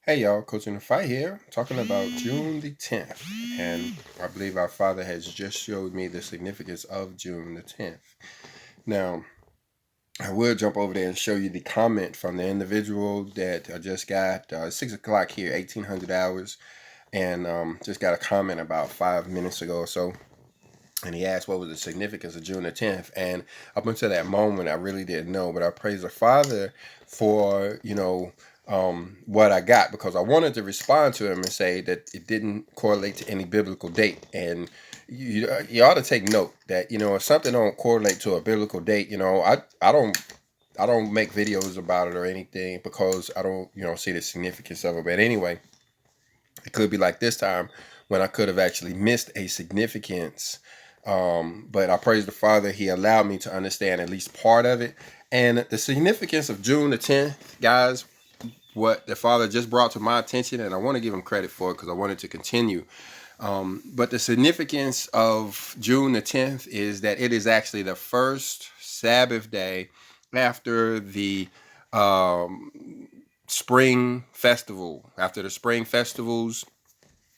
Hey y'all, Coach in the Fight here, talking about June the 10th. And I believe our Father has just showed me the significance of June the 10th. Now, I will jump over there and show you the comment from the individual that I just got 6 o'clock here, 1800 hours, and just got a comment about 5 minutes ago or so. And he asked what was the significance of June the 10th. And up until that moment, I really didn't know. But I praise the Father for, what I got, because I wanted to respond to him and say that it didn't correlate to any biblical date. And you ought to take note that, if something don't correlate to a biblical date, I don't make videos about it or anything because I don't, see the significance of it. But anyway, it could be like this time when I could have actually missed a significance. But I praise the Father, He allowed me to understand at least part of it. And the significance of June the 10th, guys, what the Father just brought to my attention, and I want to give Him credit for it because I wanted to continue. But the significance of June the 10th is that it is actually the first Sabbath day after the spring festival. After the spring festivals,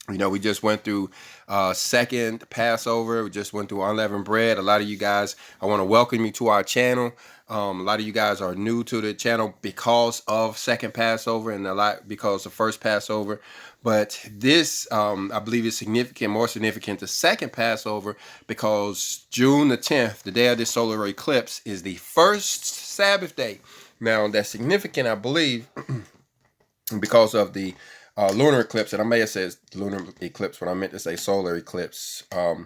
we just went through second Passover. We just went through unleavened bread. A lot of you guys, I want to welcome you to our channel. A lot of you guys are new to the channel because of second Passover and a lot because of first Passover. But this, I believe, is significant, more significant to second Passover, because June the 10th, the day of the solar eclipse, is the first Sabbath day. Now, that's significant, I believe, because of the lunar eclipse, and I may have said lunar eclipse when I meant to say solar eclipse. Um,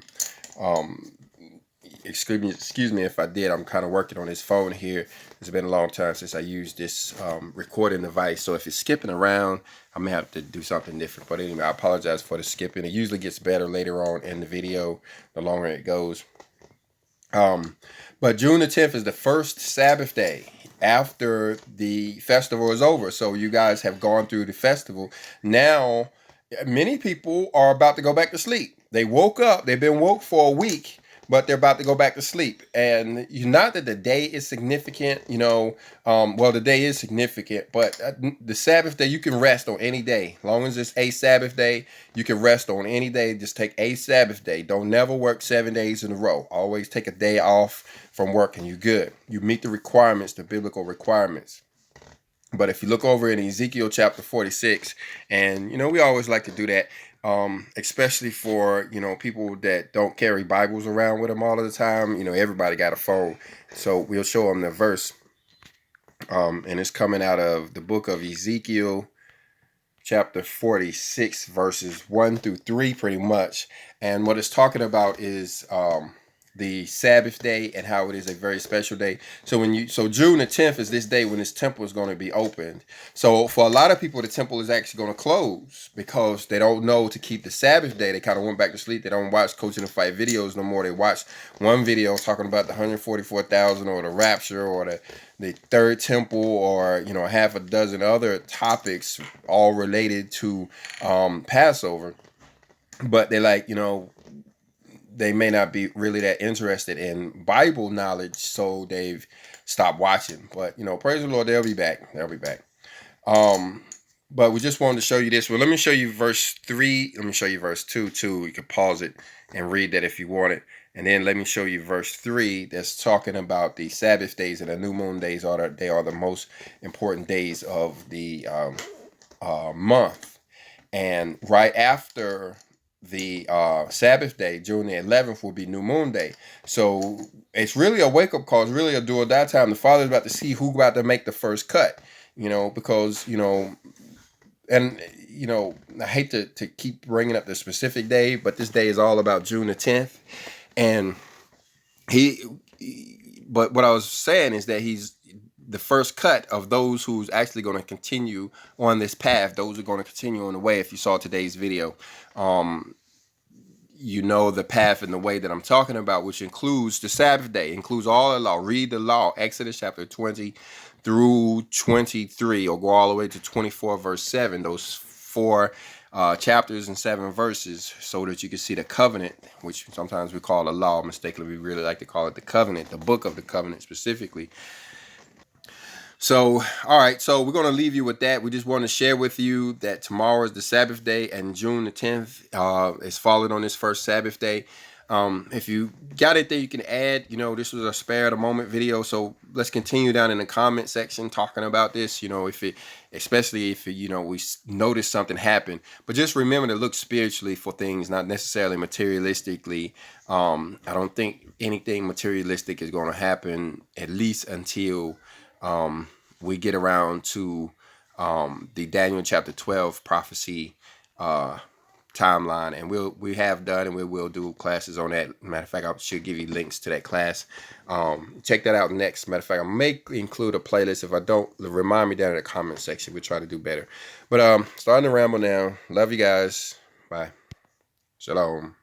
excuse me if I did. I'm kind of working on this phone here. It's been a long time since I used this recording device, so if it's skipping around, I may have to do something different. But anyway, I apologize for the skipping. It usually gets better later on in the video, the longer it goes. But June the 10th is the first Sabbath day after the festival is over. So you guys have gone through the festival. Now, many people are about to go back to sleep. They woke up, they've been woke for a week, but they're about to go back to sleep. And not that the day is significant, well, the day is significant, but the Sabbath day, you can rest on any day. As long as it's a Sabbath day, you can rest on any day. Just take a Sabbath day. Don't never work 7 days in a row. Always take a day off from work and you're good. You meet the requirements, the biblical requirements. But if you look over in Ezekiel chapter 46, and we always like to do that, especially for people that don't carry Bibles around with them all of the time. Everybody got a phone, so we'll show them the verse, and it's coming out of the book of Ezekiel, chapter 46, verses 1 through 3, pretty much. And what it's talking about is the Sabbath day and how it is a very special day. So June the 10th is this day when this temple is going to be opened. So for a lot of people, the temple is actually going to close because they don't know to keep the Sabbath day. They kind of went back to sleep. They don't watch Coach in the Fight videos no more. They watch one video talking about the 144,000 or the rapture or the third temple, or half a dozen other topics all related to Passover. But they they may not be really that interested in Bible knowledge, so they've stopped watching. But praise the Lord, they'll be back. They'll be back. But we just wanted to show you this. Well, let me show you verse 3. Let me show you verse 2 too. You can pause it and read that if you want it. And then let me show you verse 3 that's talking about the Sabbath days and the new moon days. They are the most important days of the month. And right after the Sabbath day, June the 11th, will be New Moon Day. So it's really a wake up call. It's really a do or die time. The Father's about to see who about to make the first cut. Because and I hate to keep bringing up the specific day, but this day is all about June the 10th, and but what I was saying is that he's the first cut of those who's actually going to continue on this path. Those are going to continue on the way. If you saw today's video, the path and the way that I'm talking about, which includes the Sabbath day, includes all the law. Read the law, Exodus chapter 20 through 23, or go all the way to 24 verse 7. Those four chapters and 7 verses, so that you can see the covenant, which sometimes we call the law. Mistakenly, we really like to call it the covenant, the book of the covenant specifically. So, all right. So we're gonna leave you with that. We just want to share with you that tomorrow is the Sabbath day, and June the 10th is followed on this first Sabbath day. If you got anything you can add, this was a spare of the moment video. So let's continue down in the comment section talking about this. If it, especially if we notice something happen. But just remember to look spiritually for things, not necessarily materialistically. I don't think anything materialistic is going to happen, at least until we get around to the Daniel chapter 12 prophecy timeline, and we have done and we will do classes on that. Matter of fact, I should give you links to that class. Check that out next. Matter of fact, I may include a playlist. If I don't, remind me down in the comment section. We'll try to do better. But starting to ramble now. Love you guys. Bye. Shalom.